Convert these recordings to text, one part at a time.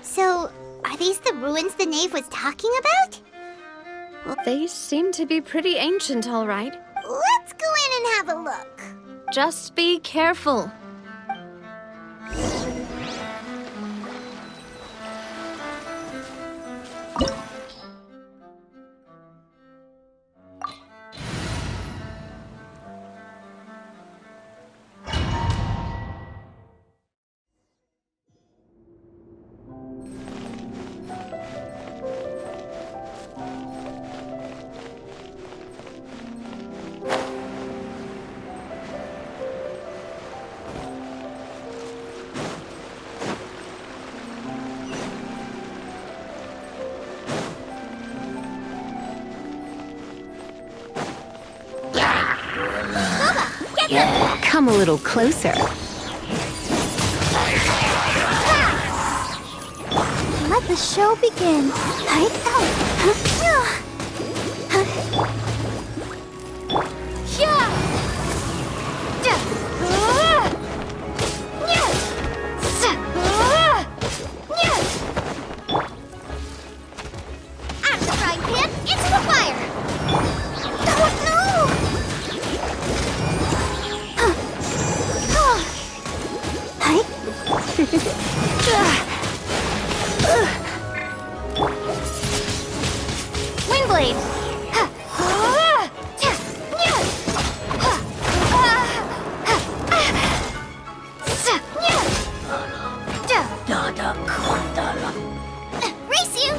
So, are these the ruins the knave was talking about? Well, they seem to be pretty ancient, all right. Let's go in and have a look. Just be careful. Come a little closer. Let the show begin. Out of the frying pan, into the fire! Oh no! Windblade! Race you!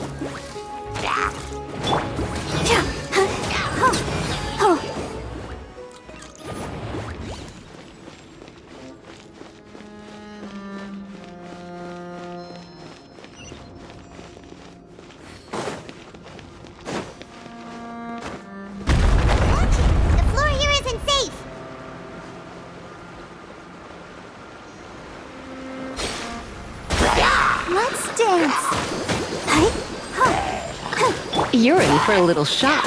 The floor here isn't safe. Let's dance. You're in for a little shock.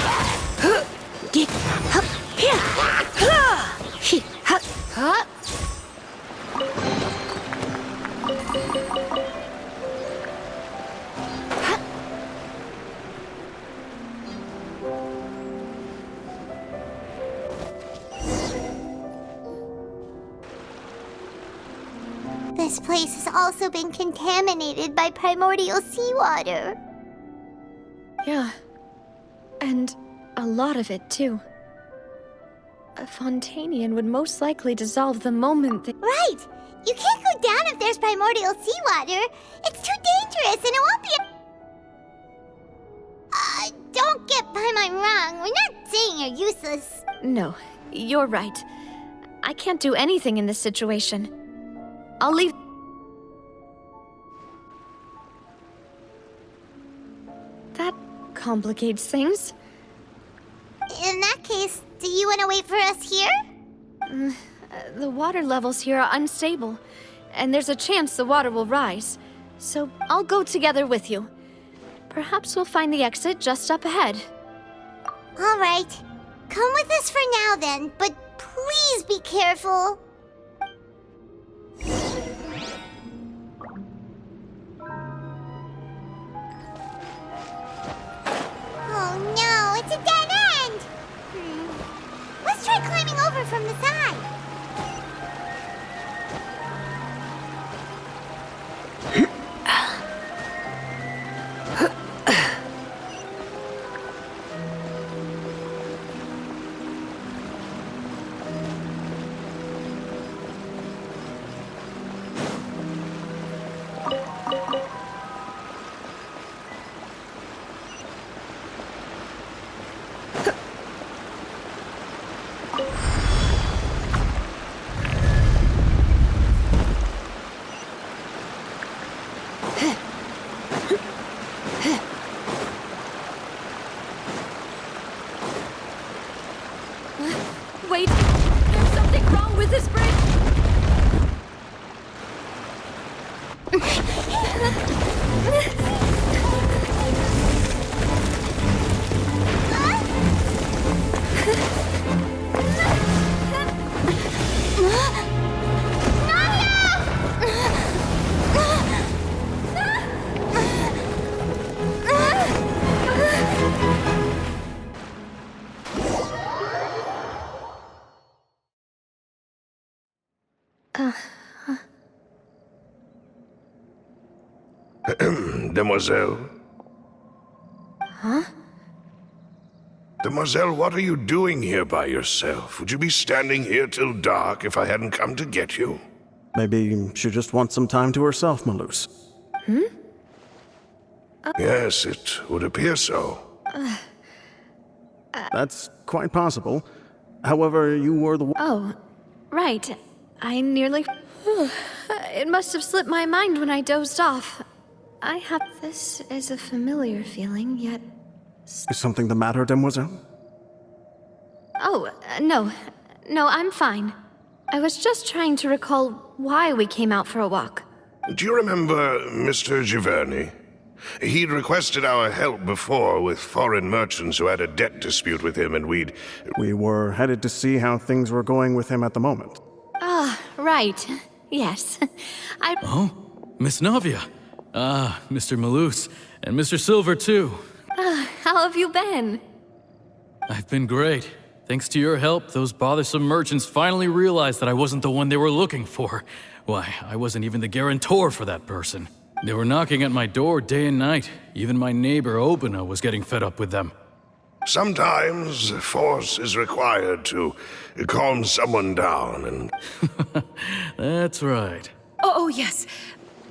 This place has also been contaminated by primordial seawater. Yeah. And a lot of it, too. A Fontanian would most likely dissolve the moment that... Right! You can't go down if there's primordial seawater. It's too dangerous and it won't be don't get Paimon wrong. We're not saying you're useless. No, you're right. I can't do anything in this situation. I'll leave... That complicates things. In that case, do you want to wait for us here? The water levels here are unstable, and there's a chance the water will rise. So I'll go together with you. Perhaps we'll find the exit just up ahead. All right. Come with us for now then, but please be careful. from the side. Wait, there's something wrong with this bridge! Demoiselle? Huh? Demoiselle, what are you doing here by yourself? Would you be standing here till dark if I hadn't come to get you? Maybe she just wants some time to herself, Malouse. Yes, it would appear so. That's quite possible. However, you were the one. Oh, right. I nearly... It must have slipped my mind when I dozed off. This is a familiar feeling, yet... Is something the matter, Demoiselle? Oh, no. No, I'm fine. I was just trying to recall why we came out for a walk. Do you remember Mr. Giverny? He'd requested our help before with foreign merchants who had a debt dispute with him, and We were headed to see how things were going with him at the moment. Ah, right. Yes. Oh, Miss Navia. Ah, Mr. Malouse. And Mr. Silver, too. How have you been? I've been great. Thanks to your help, those bothersome merchants finally realized that I wasn't the one they were looking for. Why, I wasn't even the guarantor for that person. They were knocking at my door day and night. Even my neighbor, Obina, was getting fed up with them. sometimes force is required to calm someone down and... That's right. Oh, yes.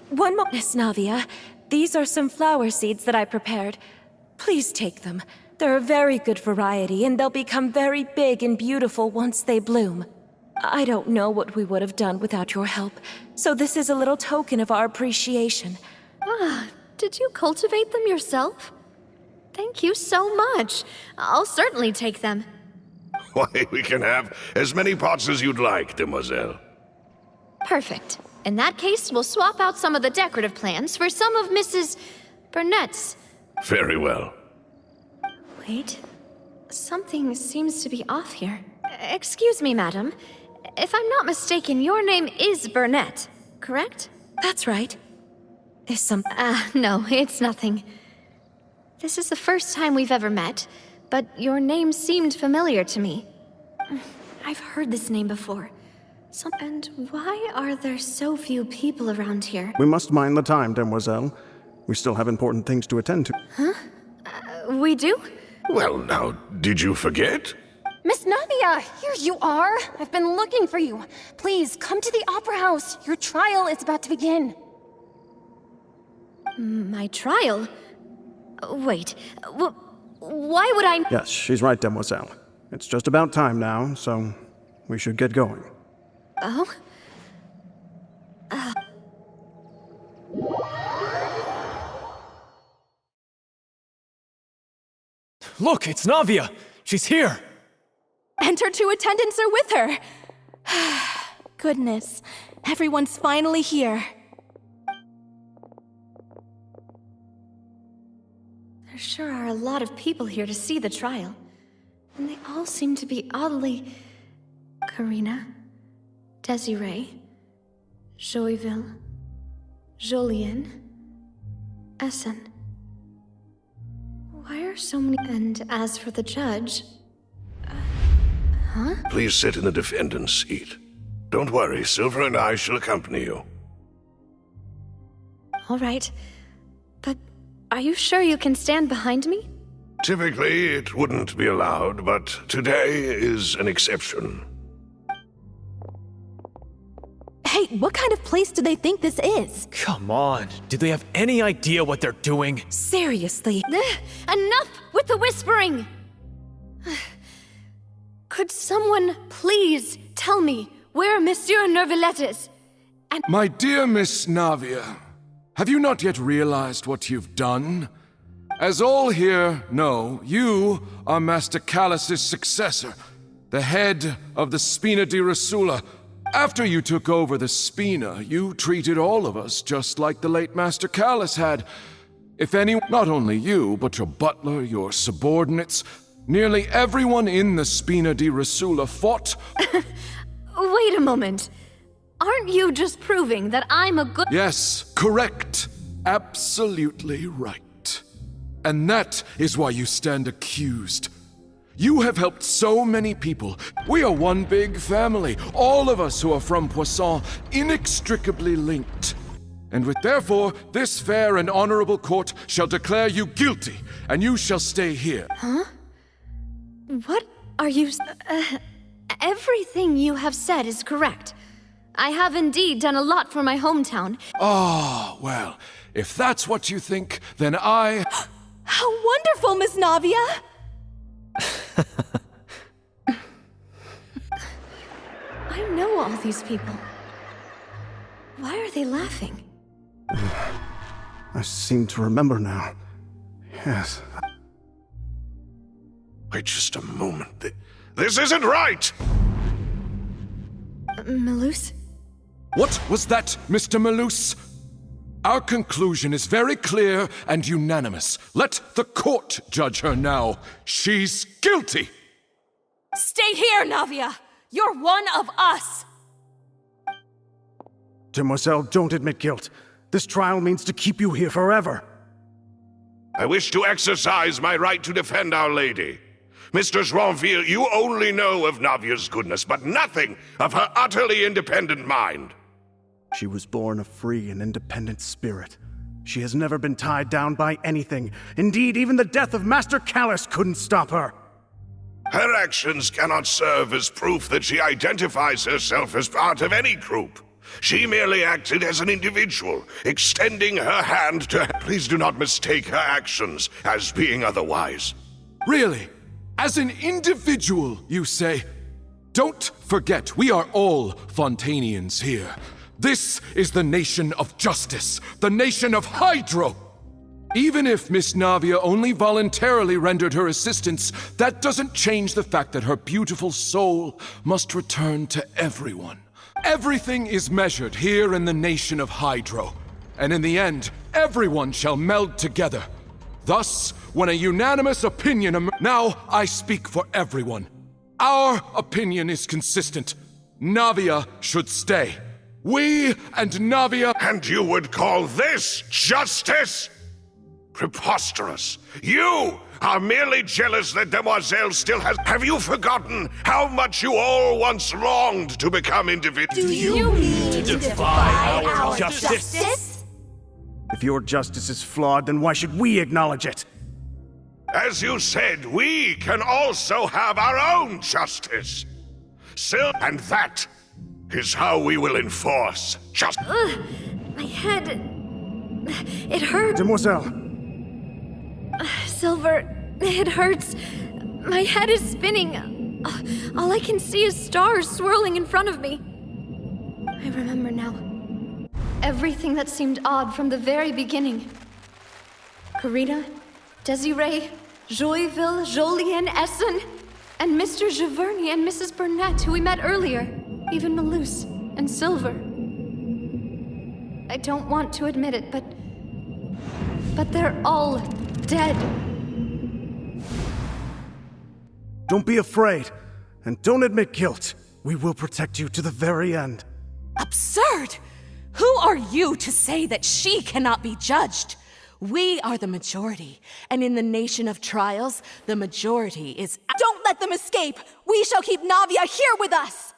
One moment, Miss Navia. These are some flower seeds that I prepared. Please take them. They're a very good variety, and they'll become very big and beautiful once they bloom. I don't know what we would have done without your help, so this is a little token of our appreciation. Ah, did you cultivate them yourself? Thank you so much. I'll certainly take them. Why, we can have as many pots as you'd like, demoiselle. Perfect. In that case, we'll swap out some of the decorative plants for some of Mrs. Burnett's. Very well. Wait. Something seems to be off here. Excuse me, madam. If I'm not mistaken, your name is Burnett, correct? That's right. Is some... No, it's nothing. This is the first time we've ever met, but your name seemed familiar to me. I've heard this name before. And why are there so few people around here? We must mind the time, demoiselle. We still have important things to attend to. Huh? We do? Well, now, did you forget? Miss Navia, here you are. I've been looking for you. Please, come to the Opera House. Your trial is about to begin. My trial? Wait, why would I... Yes, she's right, demoiselle. It's just about time now, so we should get going. Oh? Look, it's Navia! She's here! And her two attendants are with her! Goodness, everyone's finally here. There sure are a lot of people here to see the trial. And they all seem to be oddly... Karina, Desiree, Joyville, Jolien, Essen. Why are so many... And as for the judge... Please sit in the defendant's seat. Don't worry, Silver and I shall accompany you. All right. But are you sure you can stand behind me? Typically, it wouldn't be allowed, but today is an exception. Hey, what kind of place do they think this is? Come on, do they have any idea what they're doing? Seriously. Enough with the whispering! Could someone please tell me where Monsieur Nervalette is? And My dear Miss Navia, have you not yet realized what you've done? As all here know, you are Master Callus's successor, the head of the Spina di Rosula. After you took over the Spina, you treated all of us just like the late Master Callus had. If any, not only you, but your butler, your subordinates, nearly everyone in the Spina di Rosula fought. wait a moment. Aren't you just proving that I'm a good— Yes, correct. Absolutely right. And that is why you stand accused. You have helped so many people. We are one big family, all of us who are from Poisson, inextricably linked. And therefore, this fair and honorable court shall declare you guilty, and you shall stay here. Huh? What are you— everything you have said is correct. I have indeed done a lot for my hometown. Ah, well, if that's what you think, then I— How wonderful, Miss Navia! I know all these people. Why are they laughing? I seem to remember now. Yes. Wait just a moment. This isn't right! Malus? What was that, Mr. Malus? Our conclusion is very clear and unanimous. Let the court judge her now. She's guilty! Stay here, Navia! You're one of us! Demoiselle, don't admit guilt. This trial means to keep you here forever. I wish to exercise my right to defend Our Lady. Mr. Joinville, you only know of Navia's goodness, but nothing of her utterly independent mind. She was born a free and independent spirit. She has never been tied down by anything. Indeed, even the death of Master Callus couldn't stop her. Her actions cannot serve as proof that she identifies herself as part of any group. She merely acted as an individual, extending her hand to— Please do not mistake her actions as being otherwise. Really? As an individual, you say? Don't forget, we are all Fontanians here. This is the nation of justice, the nation of Hydro. Even if Miss Navia only voluntarily rendered her assistance, that doesn't change the fact that her beautiful soul must return to everyone. Everything is measured here in the nation of Hydro, and in the end, everyone shall meld together. Thus, when a unanimous opinion now I speak for everyone. Our opinion is consistent. Navia should stay. We and Navia— And you would call this justice? Preposterous. You are merely jealous that Demoiselle still has— Have you forgotten how much you all once longed to become individuals? Do you mean to defy our justice? justice? If your justice is flawed, then why should we acknowledge it? As you said, we can also have our own justice. And that is how we will enforce justice. My head— it hurts. Demoiselle, Silver, it hurts. My head is spinning. All I can see is stars swirling in front of me. I remember now. Everything that seemed odd from the very beginning. Karina, Desiree, Joyville, Jolien, Essen, and Mr. Giverny and Mrs. Burnett, who we met earlier. Even Malus and Silver. I don't want to admit it, but they're all dead. don't be afraid, and don't admit guilt. We will protect you to the very end. Absurd! Who are you to say that she cannot be judged? We are the majority, and in the nation of trials, the majority is... Don't let them escape! We shall keep Navia here with us!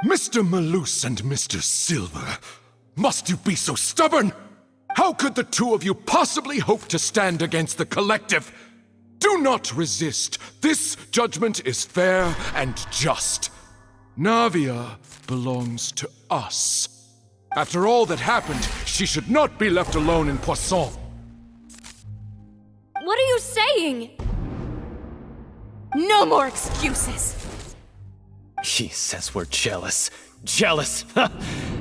Mr. Malus and Mr. Silver, must you be so stubborn? How could the two of you possibly hope to stand against the collective? Do not resist. This judgment is fair and just. Navia belongs to us. After all that happened, she should not be left alone in Poisson. What are you saying? No more excuses! He says we're jealous. Jealous?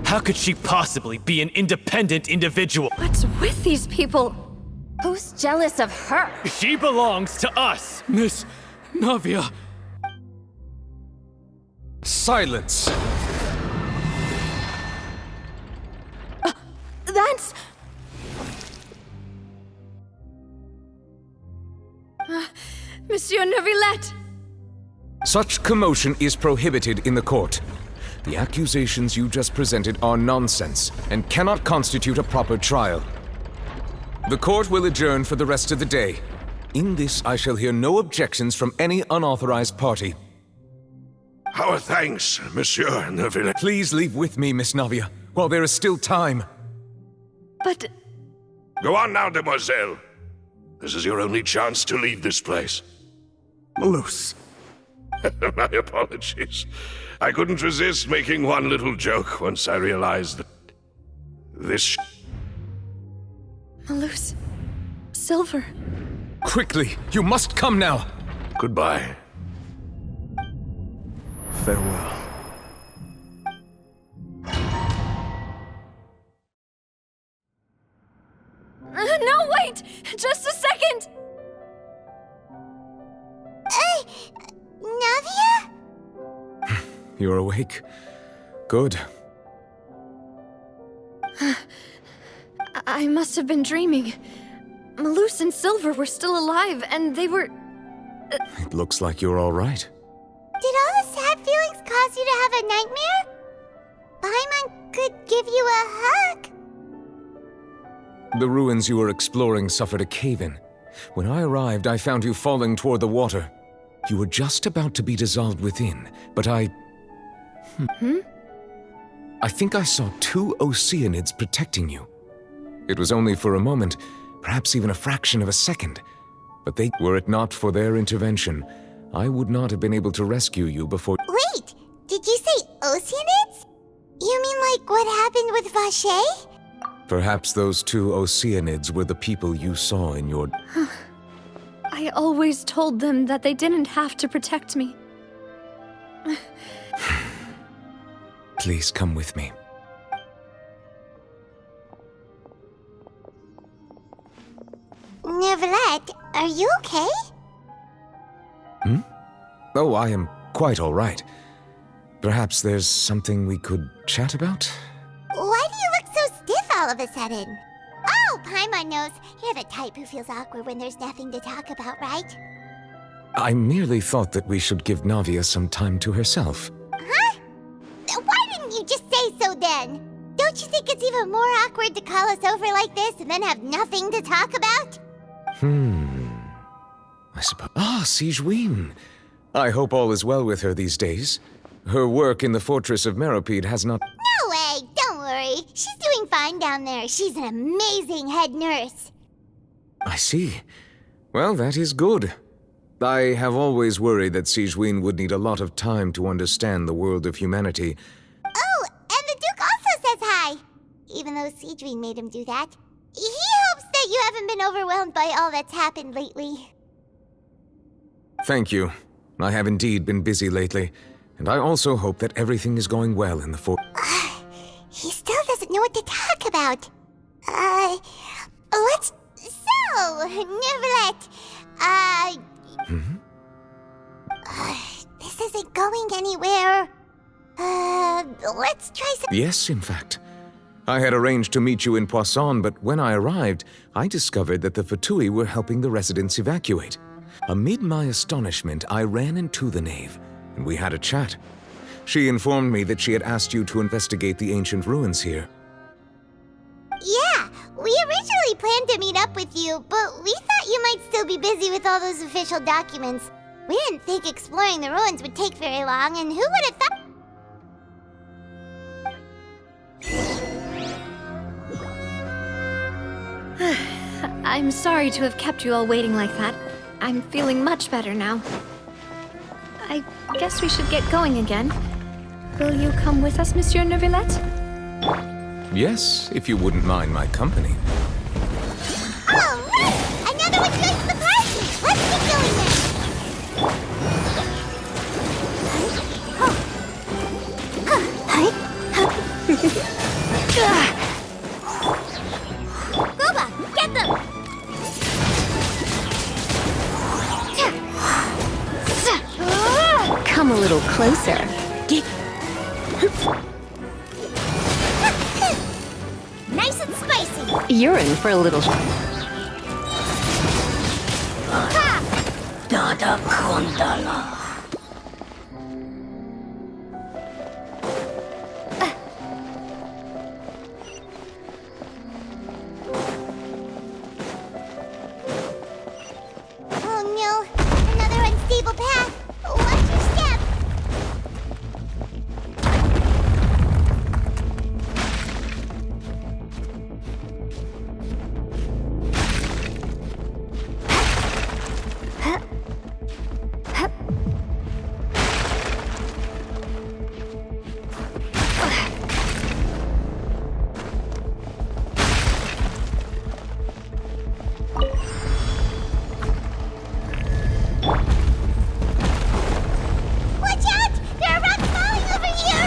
How could she possibly be an independent individual? What's with these people? Who's jealous of her? She belongs to us! Miss Navia. Silence! That's... Monsieur Neuvillette! Such commotion is prohibited in the court. The accusations you just presented are nonsense and cannot constitute a proper trial. The court will adjourn for the rest of the day. In this, I shall hear no objections from any unauthorized party. Our thanks, Monsieur Neuvillette. Please leave with me, Miss Navia, while there is still time. But... Go on now, demoiselle. This is your only chance to leave this place. Malus. My apologies. I couldn't resist making one little joke once I realized that this... Malus... Silver... Quickly, you must come now! Goodbye. Farewell. No, wait! Just a second! Navia? You're awake. Good. I must have been dreaming. Malus and Silver were still alive, and they were... It looks like you're all right. Did all the sad feelings cause you to have a nightmare? Paimon could give you a hug. The ruins you were exploring suffered a cave-in. When I arrived, I found you falling toward the water. You were just about to be dissolved within, but I think I saw two Oceanids protecting you. It was only for a moment, perhaps even a fraction of a second. But were it not for their intervention, I would not have been able to rescue you before... Wait, did you say Oceanids? You mean like what happened with Vache? Perhaps those two Oceanids were the people you saw in your... I always told them that they didn't have to protect me. Please come with me. Neuvillette, are you okay? Oh, I am quite all right. Perhaps there's something we could chat about? Why do you look so stiff all of a sudden? Oh, Paimon knows. You're the type who feels awkward when there's nothing to talk about, right? I merely thought that we should give Navia some time to herself. Huh? Why didn't you just say so then? Don't you think it's even more awkward to call us over like this and then have nothing to talk about? I suppose... Ah, Sigewinne. I hope all is well with her these days. Her work in the fortress of Meropide has not... No way! Don't worry. She's doing fine down there. She's an amazing head nurse. I see. Well, that is good. I have always worried that Sigewinne would need a lot of time to understand the world of humanity. Oh, and the Duke also says hi. Even though Sigewinne made him do that. He hopes that you haven't been overwhelmed by all that's happened lately. Thank you. I have indeed been busy lately, and I also hope that everything is going well in the fort. He still doesn't know what to talk about. Let's... So, Neuvillette, this isn't going anywhere. Let's try some... Yes, in fact. I had arranged to meet you in Poisson, but when I arrived, I discovered that the Fatui were helping the residents evacuate. Amid my astonishment, I ran into the knave, and we had a chat. She informed me that she had asked you to investigate the ancient ruins here. Yeah, We originally planned to meet up with you, but we thought you might still be busy with all those official documents. We didn't think exploring the ruins would take very long, and who would have thought... I'm sorry to have kept you all waiting like that. I'm feeling much better now. I guess we should get going again. Will you come with us, Monsieur Neuvillette? Yes, if you wouldn't mind my company. All right! Another one joins the party! Let's get going then! Gooba, get them! Come a little closer. Nice and spicy! You're in for a little... Dada Kondala. Oh no, another unstable path. Watch your step. Watch out! There are rocks falling over here!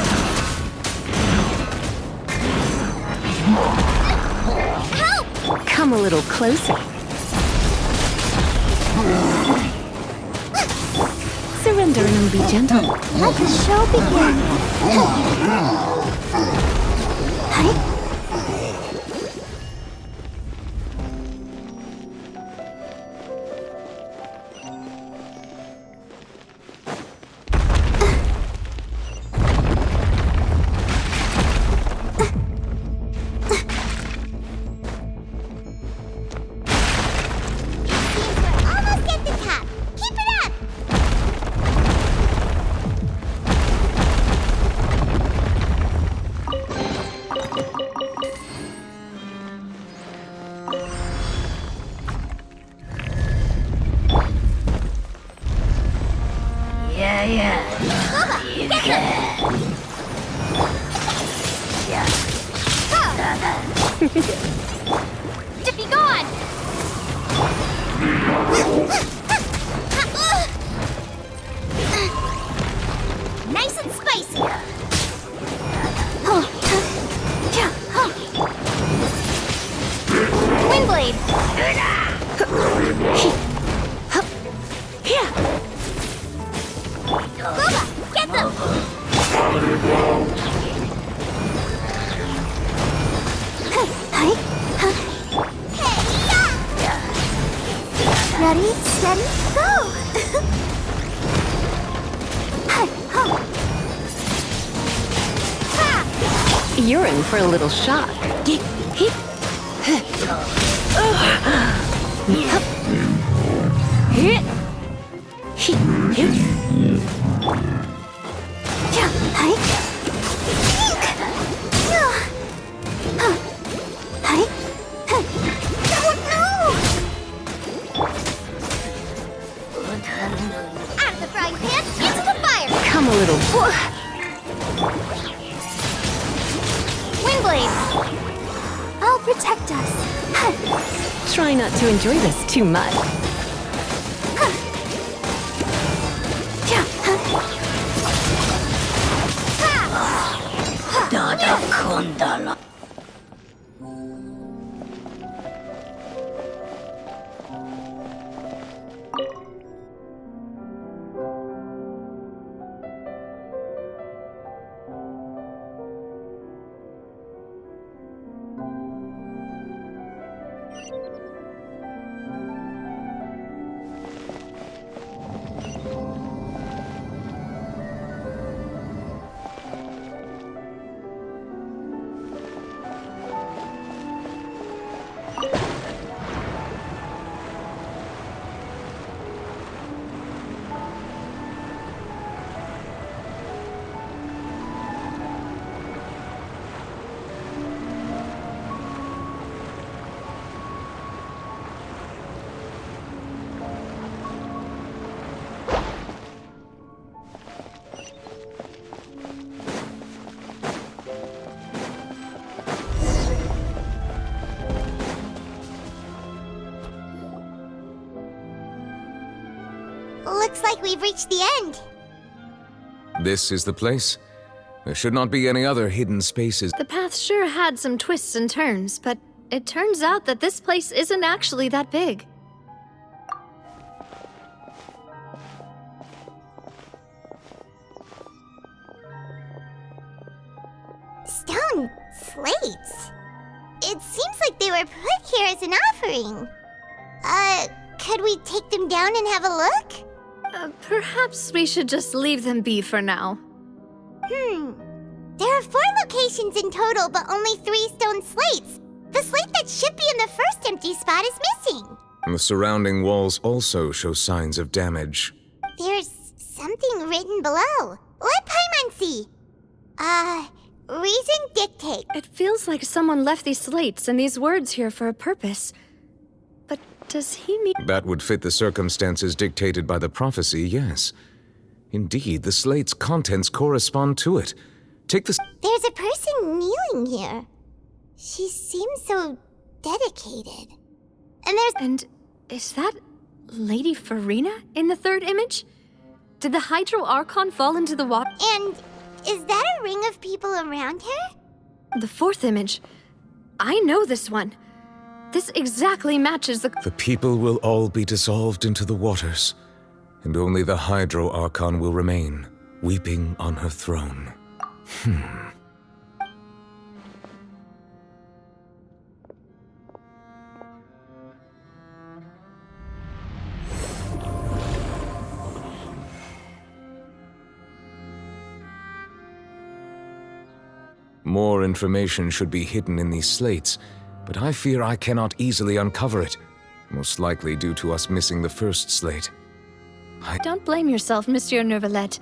Help! Come a little closer. Surrender and be gentle. Let the show begin. We're almost at the top. Keep it up! To be gone! Nice and spicy! Windblade! Gooba, get them! Ready, steady, go! You're in for a little shock. Out of the frying pan, into the fire! Come a little... Windblade! I'll protect us. Try not to enjoy this too much. Dada Kondala. Looks like we've reached the end. This is the place. There should not be any other hidden spaces. The path sure had some twists and turns, but it turns out that this place isn't actually that big. Stone slates? It seems like they were put here as an offering. Could we take them down and have a look? Perhaps we should just leave them be for now. There are 4 locations in total, but only 3 stone slates. The slate that should be in the first empty spot is missing. The surrounding walls also show signs of damage. There's something written below. Let Paimon see. Reason dictate. It feels like someone left these slates and these words here for a purpose. But does he mean... That would fit the circumstances dictated by the prophecy, yes. Indeed, the slate's contents correspond to it. Take this... There's a person kneeling here. She seems so dedicated. And there's... And is that Lady Farina in the 3rd image? Did the Hydro Archon fall into the water? And is that a ring of people around her? The 4th image. I know this one. This exactly matches the... The people will all be dissolved into the waters, and only the Hydro Archon will remain, weeping on her throne. More information should be hidden in these slates, but I fear I cannot easily uncover it, most likely due to us missing the first slate. Don't blame yourself, Monsieur Neuvillette.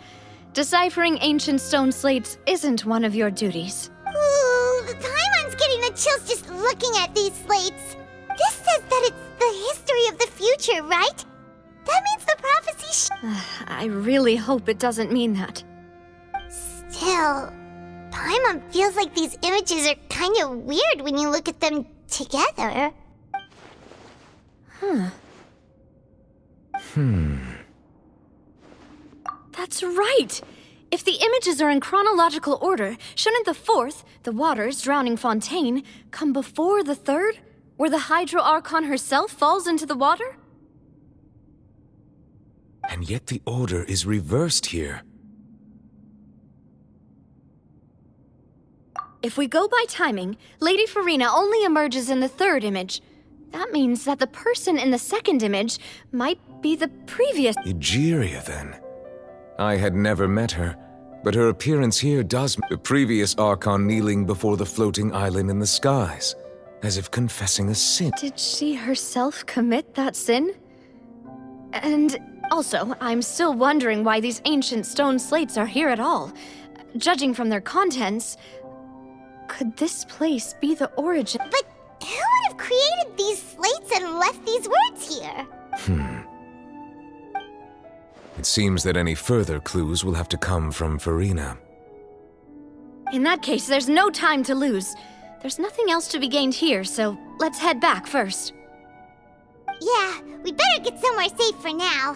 Deciphering ancient stone slates isn't one of your duties. Ooh, Paimon's getting the chills just looking at these slates. This says that it's the history of the future, right? That means the prophecy I really hope it doesn't mean that. Still, Paimon feels like these images are kind of weird when you look at them together. That's right! If the images are in chronological order, shouldn't the 4th, the waters drowning Fontaine, come before the 3rd, where the Hydro Archon herself falls into the water? And yet the order is reversed here. If we go by timing, Lady Farina only emerges in the 3rd image. That means that the person in the 2nd image might be the previous... Egeria, then. I had never met her, but her appearance here does... The previous Archon kneeling before the floating island in the skies, as if confessing a sin. Did she herself commit that sin? And also, I'm still wondering why these ancient stone slates are here at all. Judging from their contents, could this place be the origin? But who would have created these slates and left these words here? It seems that any further clues will have to come from Farina. In that case, there's no time to lose. There's nothing else to be gained here, so let's head back first. Yeah, we better get somewhere safe for now.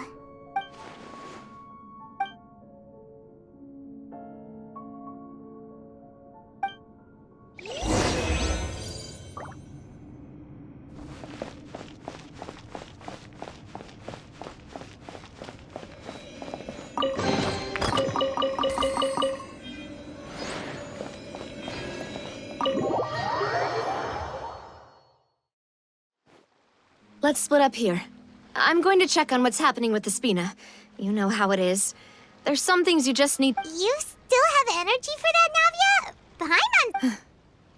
Let's split up here. I'm going to check on what's happening with the Spina. You know how it is. There's some things you just need... You still have energy for that, Navia? Paimon!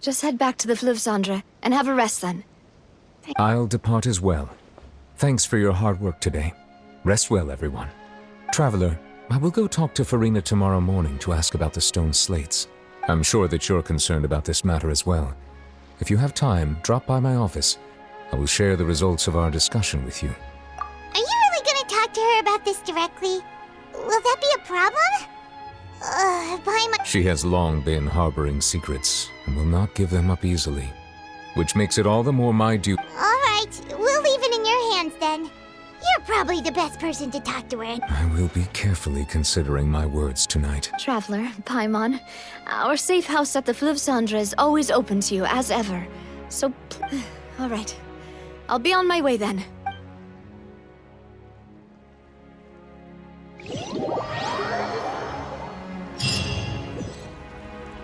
Just head back to the Fleuve Cendre and have a rest then. I'll depart as well. Thanks for your hard work today. Rest well, everyone. Traveler, I will go talk to Farina tomorrow morning to ask about the stone slates. I'm sure that you're concerned about this matter as well. If you have time, drop by my office. I will share the results of our discussion with you. Are you really gonna talk to her about this directly? Will that be a problem? Paimon... She has long been harboring secrets and will not give them up easily, which makes it all the more my duty. Alright, we'll leave it in your hands then. You're probably the best person to talk to her. I will be carefully considering my words tonight. Traveler, Paimon, our safe house at the Fleuve Cendre is always open to you, as ever. So, all right. I'll be on my way then.